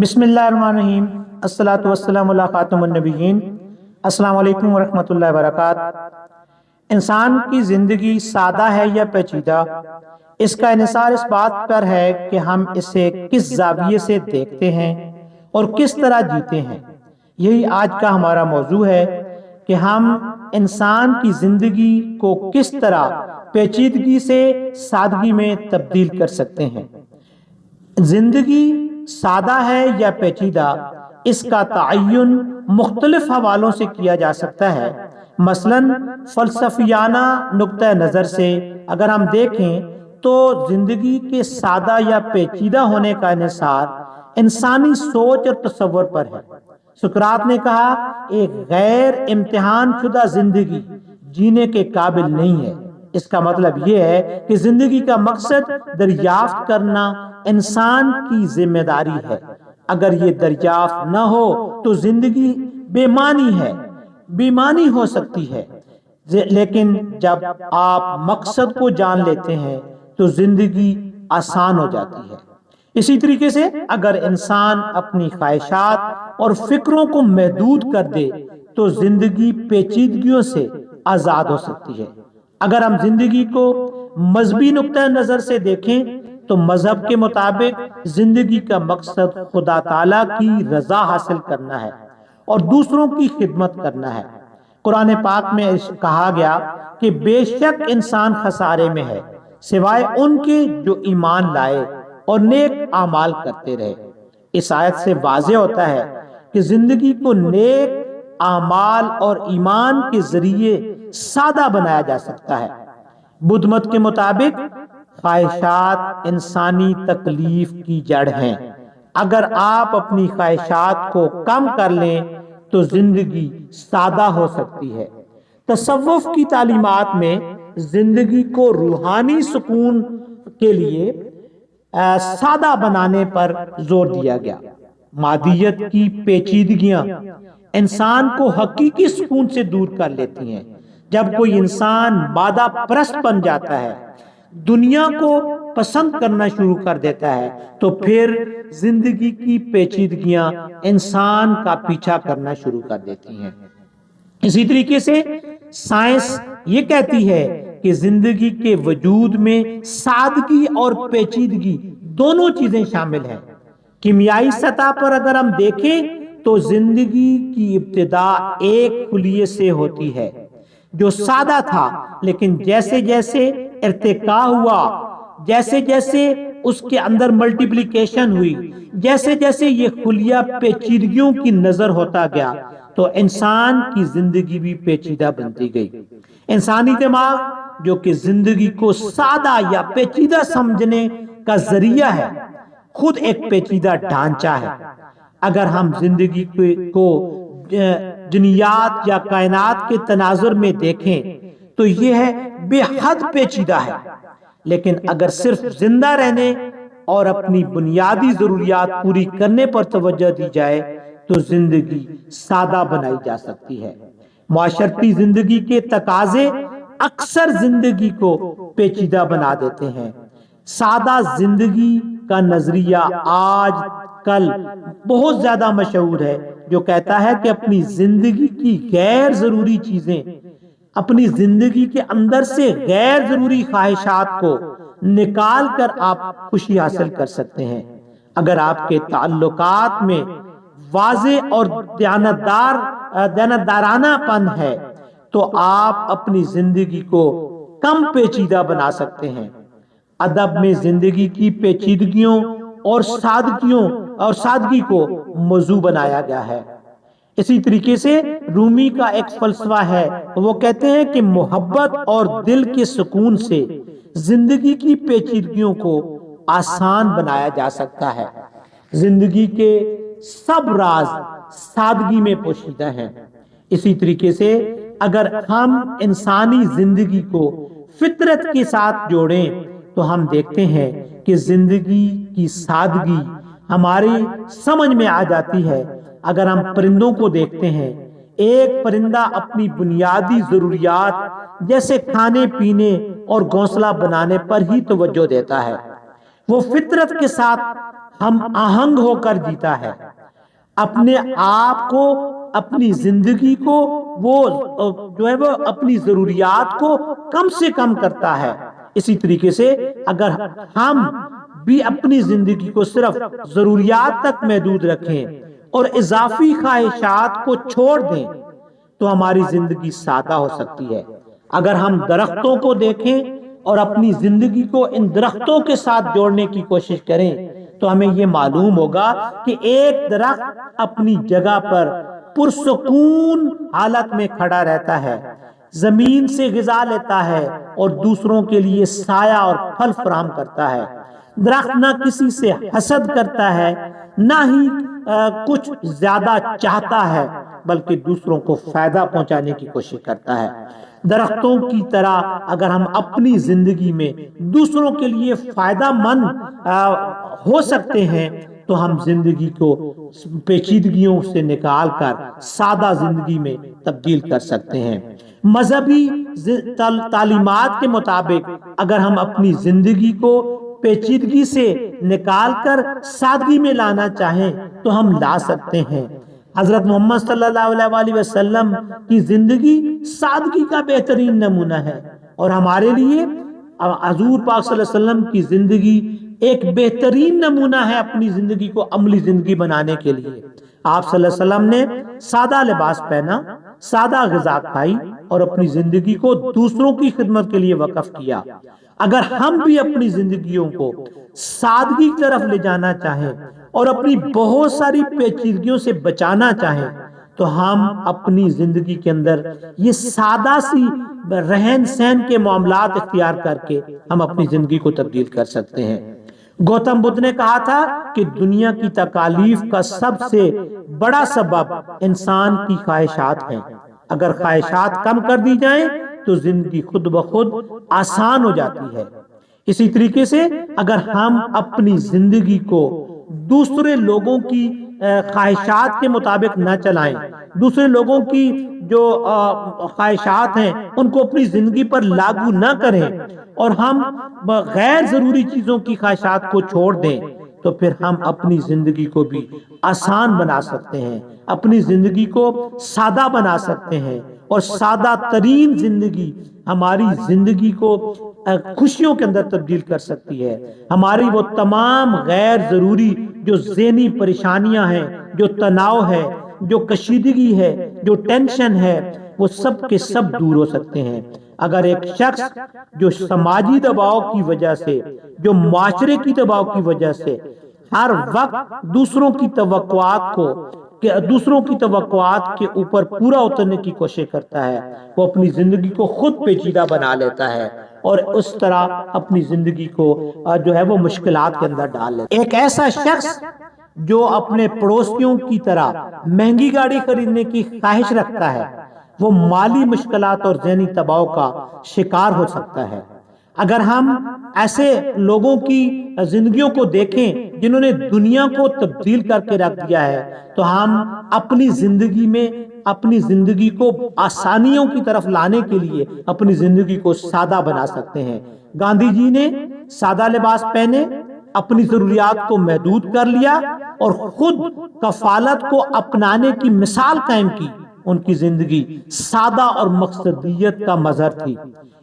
بسم اللہ الرحمن الرحیم۔ الصلاۃ والسلام علی خاتم النبیین۔ السلام علیکم ورحمۃ اللہ وبرکاتہ۔ انسان کی زندگی سادہ ہے یا پیچیدہ، اس کا انحصار اس بات پر ہے کہ ہم اسے کس زاویے سے دیکھتے ہیں اور کس طرح جیتے ہیں۔ یہی آج کا ہمارا موضوع ہے کہ ہم انسان کی زندگی کو کس طرح پیچیدگی سے سادگی میں تبدیل کر سکتے ہیں۔ زندگی سادہ ہے یا پیچیدہ، اس کا تعین مختلف حوالوں سے کیا جا سکتا ہے۔ مثلاً فلسفیانہ نقطہ نظر سے اگر ہم دیکھیں تو زندگی کے سادہ یا پیچیدہ ہونے کا انحصار انسانی سوچ اور تصور پر ہے۔ سقراط نے کہا، ایک غیر امتحان شدہ زندگی جینے کے قابل نہیں ہے۔ اس کا مطلب یہ ہے کہ زندگی کا مقصد دریافت کرنا انسان کی ذمہ داری ہے۔ اگر یہ دریافت نہ ہو تو زندگی بے معنی ہے، بے معنی ہو سکتی ہے۔ لیکن جب آپ مقصد کو جان لیتے ہیں تو زندگی آسان ہو جاتی ہے۔ اسی طریقے سے اگر انسان اپنی خواہشات اور فکروں کو محدود کر دے تو زندگی پیچیدگیوں سے آزاد ہو سکتی ہے۔ اگر ہم زندگی کو مذہبی نقطہ نظر سے دیکھیں تو مذہب کے مطابق زندگی کا مقصد خدا تعالیٰ کی رضا حاصل کرنا ہے اور دوسروں کی خدمت کرنا ہے۔ قرآن پاک میں کہا گیا کہ بے شک انسان خسارے میں ہے سوائے ان کے جو ایمان لائے اور نیک اعمال کرتے رہے۔ اس آیت سے واضح ہوتا ہے کہ زندگی کو نیک اعمال اور ایمان کے ذریعے سادہ بنایا جا سکتا ہے۔ بدھ مت کے مطابق خواہشات انسانی تکلیف کی جڑ ہیں۔ اگر آپ اپنی خواہشات کو کم کر لیں تو زندگی سادہ ہو سکتی ہے۔ تصوف کی تعلیمات میں زندگی کو روحانی سکون کے لیے سادہ بنانے پر زور دیا گیا۔ مادیت کی پیچیدگیاں انسان کو حقیقی سکون سے دور کر لیتی ہیں۔ جب کوئی انسان مادہ پرست بن جاتا ہے، دنیا کو پسند کرنا شروع کر دیتا ہے، تو پھر زندگی کی پیچیدگیاں انسان کا پیچھا کرنا شروع کر دیتی ہیں۔ اسی طریقے سے سائنس یہ کہتی ہے کہ زندگی کے وجود میں سادگی اور پیچیدگی دونوں چیزیں شامل ہیں۔ کیمیائی سطح پر اگر ہم دیکھیں تو زندگی کی ابتدا ایک خلیے سے ہوتی ہے جو سادہ تھا، لیکن جیسے جیسے ارتقاء ہوا، جیسے جیسے اس کے اندر ملٹیپلیکیشن ہوئی، جیسے جیسے یہ خلیہ پیچیدگیوں کی نظر ہوتا گیا تو انسان کی زندگی بھی پیچیدہ بنتی گئی۔ انسانی دماغ جو کہ زندگی کو سادہ یا پیچیدہ سمجھنے کا ذریعہ ہے، خود ایک پیچیدہ ڈھانچہ ہے۔ اگر ہم زندگی کو جنیات یا کائنات کے تناظر میں دیکھیں تو یہ ہے بے حد پیچیدہ ہے، لیکن اگر صرف زندہ رہنے اور اپنی بنیادی ضروریات پوری کرنے پر توجہ دی جائے تو زندگی سادہ بنائی جا سکتی ہے۔ معاشرتی زندگی کے تقاضے اکثر زندگی کو پیچیدہ بنا دیتے ہیں۔ سادہ زندگی کا نظریہ آج کل بہت زیادہ مشہور ہے، جو کہتا ہے کہ اپنی زندگی کی غیر ضروری چیزیں، اپنی زندگی کے اندر سے غیر ضروری خواہشات کو نکال کر آپ خوشی حاصل کر سکتے ہیں۔ اگر آپ کے تعلقات میں واضح اور دیانتدارانہ پن ہے تو آپ اپنی زندگی کو کم پیچیدہ بنا سکتے ہیں۔ ادب میں زندگی کی پیچیدگیوں اور سادگی کو موضوع بنایا گیا ہے۔ اسی طریقے سے رومی کا ایک فلسفہ ہے، وہ کہتے ہیں کہ محبت اور دل کے سکون سے زندگی کی پیچیدگیوں کو آسان بنایا جا سکتا ہے۔ زندگی کے سب راز سادگی میں پوشیدہ ہیں۔ اسی طریقے سے اگر ہم انسانی زندگی کو فطرت کے ساتھ جوڑیں تو ہم دیکھتے ہیں کہ زندگی کی سادگی ہماری سمجھ میں آ جاتی ہے۔ اگر ہم پرندوں کو دیکھتے ہیں، ایک پرندہ اپنی بنیادی ضروریات جیسے کھانے پینے اور گھونسلہ بنانے پر ہی توجہ دیتا ہے۔ وہ فطرت کے ساتھ ہم آہنگ ہو کر جیتا ہے، اپنے آپ کو، اپنی زندگی کو، وہ جو ہے وہ اپنی ضروریات کو کم سے کم کرتا ہے۔ اسی طریقے سے اگر ہم بھی اپنی زندگی کو صرف ضروریات تک محدود رکھیں اور اضافی خواہشات کو چھوڑ دیں تو ہماری زندگی سادہ ہو سکتی ہے۔ اگر ہم درختوں کو دیکھیں اور اپنی زندگی کو ان درختوں کے ساتھ جوڑنے کی کوشش کریں تو ہمیں یہ معلوم ہوگا کہ ایک درخت اپنی جگہ پر پرسکون حالت میں کھڑا رہتا ہے، زمین سے غذا لیتا ہے اور دوسروں کے لیے سایہ اور پھل فراہم کرتا ہے۔ درخت نہ کسی سے حسد کرتا ہے، نہ ہی کچھ زیادہ چاہتا ہے، بلکہ دوسروں کو فائدہ پہنچانے کی کوشش کرتا ہے۔ درختوں کی طرح اگر ہم اپنی زندگی میں دوسروں کے لیے فائدہ مند ہو سکتے ہیں تو ہم زندگی کو پیچیدگیوں سے نکال کر سادہ زندگی میں تبدیل کر سکتے ہیں۔ مذہبی تعلیمات کے مطابق اگر ہم اپنی زندگی کو پیچیدگی سے نکال کر سادگی میں لانا چاہیں تو ہم لا سکتے ہیں۔ حضرت محمد صلی اللہ علیہ وسلم کی زندگی سادگی کا بہترین نمونہ ہے، اور ہمارے لیے حضور پاک صلی اللہ علیہ وسلم کی زندگی ایک بہترین نمونہ ہے اپنی زندگی کو عملی زندگی بنانے کے لیے۔ آپ صلی اللہ علیہ وسلم نے سادہ لباس پہنا، سادہ غذا کھائی اور اپنی زندگی کو دوسروں کی خدمت کے لیے وقف کیا۔ اگر ہم بھی اپنی زندگیوں کو سادگی کی طرف لے جانا چاہیں اور اپنی بہت ساری پیچیدگیوں سے بچانا چاہیں تو ہم اپنی زندگی کے اندر یہ سادہ سی رہن سہن کے معاملات اختیار کر کے ہم اپنی زندگی کو تبدیل کر سکتے ہیں۔ گوتم بدھ نے کہا تھا کہ دنیا کی تکالیف کا سب سے بڑا سبب انسان کی خواہشات ہیں۔ اگر خواہشات کم کر دی جائیں تو زندگی خود بخود آسان ہو جاتی ہے۔ اسی طریقے سے اگر ہم اپنی زندگی کو دوسرے لوگوں کی خواہشات کے مطابق نہ چلائیں، دوسرے لوگوں کی جو خواہشات ہیں ان کو اپنی زندگی پر لاگو نہ کریں اور ہم غیر ضروری چیزوں کی خواہشات کو چھوڑ دیں تو پھر ہم اپنی زندگی کو بھی آسان بنا سکتے ہیں، اپنی زندگی کو سادہ بنا سکتے ہیں، اور سادہ ترین زندگی ہماری زندگی کو خوشیوں کے اندر تبدیل کر سکتی ہے۔ ہماری وہ تمام غیر ضروری جو ذہنی پریشانیاں ہیں، جو تناؤ ہے، جو کشیدگی ہے، جو ٹینشن ہے، وہ سب کے سب دور ہو سکتے ہیں۔ اگر ایک شخص جو سماجی دباؤ کی وجہ سے، جو معاشرے کی دباؤ کی وجہ سے ہر وقت دوسروں کی توقعات کے اوپر پورا اترنے کی کوشش کرتا ہے، وہ اپنی زندگی کو خود پیچیدہ بنا لیتا ہے اور اس طرح اپنی زندگی کو جو ہے وہ مشکلات کے اندر ڈال لیتا ہے۔ ایک ایسا شخص جو اپنے پڑوسیوں کی طرح مہنگی گاڑی خریدنے کی خواہش رکھتا ہے، وہ مالی مشکلات اور ذہنی دباؤ کا شکار ہو سکتا ہے۔ اگر ہم ایسے لوگوں کی زندگیوں کو دیکھیں جنہوں نے دنیا کو تبدیل کر کے رکھ دیا ہے تو ہم اپنی زندگی میں اپنی زندگی کو آسانیوں کی طرف لانے کے لیے اپنی زندگی کو سادہ بنا سکتے ہیں۔ گاندھی جی نے سادہ لباس پہنے، اپنی ضروریات کو محدود کر لیا اور خود کفالت کو اپنانے کی مثال قائم کی۔ ان کی زندگی سادہ اور مقصدیت کا مظہر تھی۔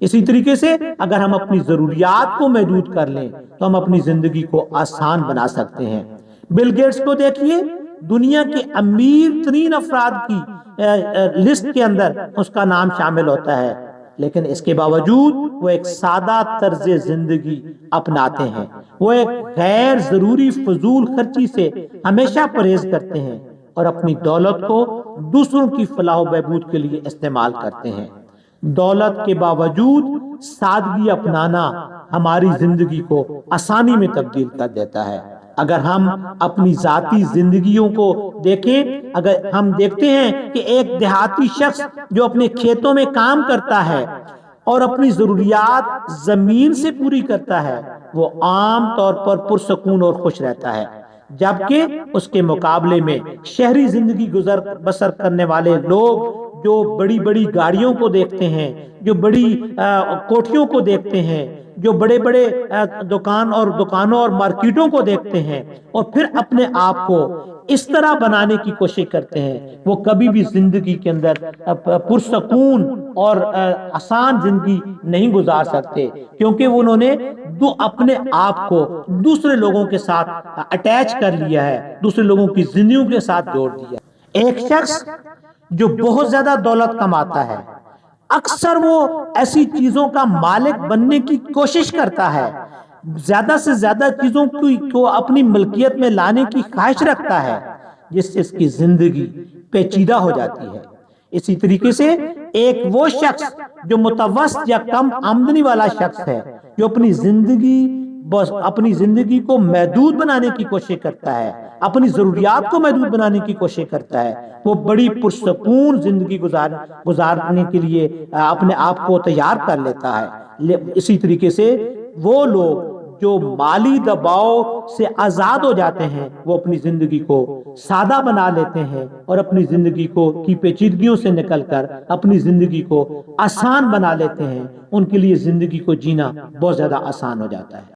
اسی طریقے سے اگر ہم اپنی ضروریات کو محدود کر لیں تو ہم اپنی زندگی کو آسان بنا سکتے ہیں۔ بل گیٹس کو دیکھیے، دنیا کے امیر ترین افراد کی لسٹ کے اندر اس کا نام شامل ہوتا ہے، لیکن اس کے باوجود وہ ایک سادہ طرز زندگی اپناتے ہیں۔ وہ ایک غیر ضروری فضول خرچی سے ہمیشہ پرہیز کرتے ہیں اور اپنی دولت کو دوسروں کی فلاح و بہبود کے لیے استعمال کرتے ہیں۔ دولت کے باوجود سادگی اپنانا ہماری زندگی کو آسانی میں تبدیل کر دیتا ہے۔ اگر ہم اپنی ذاتی زندگیوں کو دیکھیں، اگر ہم دیکھتے ہیں کہ ایک دیہاتی شخص جو اپنے کھیتوں میں کام کرتا ہے اور اپنی ضروریات زمین سے پوری کرتا ہے، وہ عام طور پر پرسکون اور خوش رہتا ہے، جبکہ اس کے مقابلے میں شہری زندگی بسر کرنے والے لوگ جو بڑی بڑی گاڑیوں کو دیکھتے ہیں، جو بڑی کوٹھیوں کو دیکھتے ہیں، جو بڑے بڑے دکانوں اور مارکیٹوں کو دیکھتے ہیں اور پھر اپنے آپ کو اس طرح بنانے کی کوشش کرتے ہیں، وہ کبھی بھی زندگی کے اندر پرسکون اور آسان زندگی نہیں گزار سکتے، کیونکہ انہوں نے اپنے آپ کو دوسرے لوگوں کے ساتھ اٹیچ کر لیا ہے، دوسرے لوگوں کی زندگیوں کے ساتھ جوڑ دیا۔ ایک شخص جو بہت زیادہ دولت کماتا ہے، اکثر وہ ایسی چیزوں کا مالک بننے کی کوشش کرتا ہے، زیادہ سے زیادہ چیزوں کو اپنی ملکیت میں لانے کی خواہش رکھتا ہے، جس سے اس کی زندگی پیچیدہ ہو جاتی ہے۔ اسی طریقے سے ایک وہ شخص جو متوسط یا کم آمدنی والا شخص ہے، جو اپنی زندگی کو محدود بنانے کی کوشش کرتا ہے، اپنی ضروریات کو محدود بنانے کی کوشش کرتا ہے، وہ بڑی پرسکون زندگی گزارنے کے لیے اپنے آپ کو تیار کر لیتا ہے۔ اسی طریقے سے وہ لوگ جو مالی دباؤ سے آزاد ہو جاتے ہیں، وہ اپنی زندگی کو سادہ بنا لیتے ہیں اور اپنی زندگی کی پیچیدگیوں سے نکل کر اپنی زندگی کو آسان بنا لیتے ہیں، ان کے لیے زندگی کو جینا بہت زیادہ آسان ہو جاتا ہے۔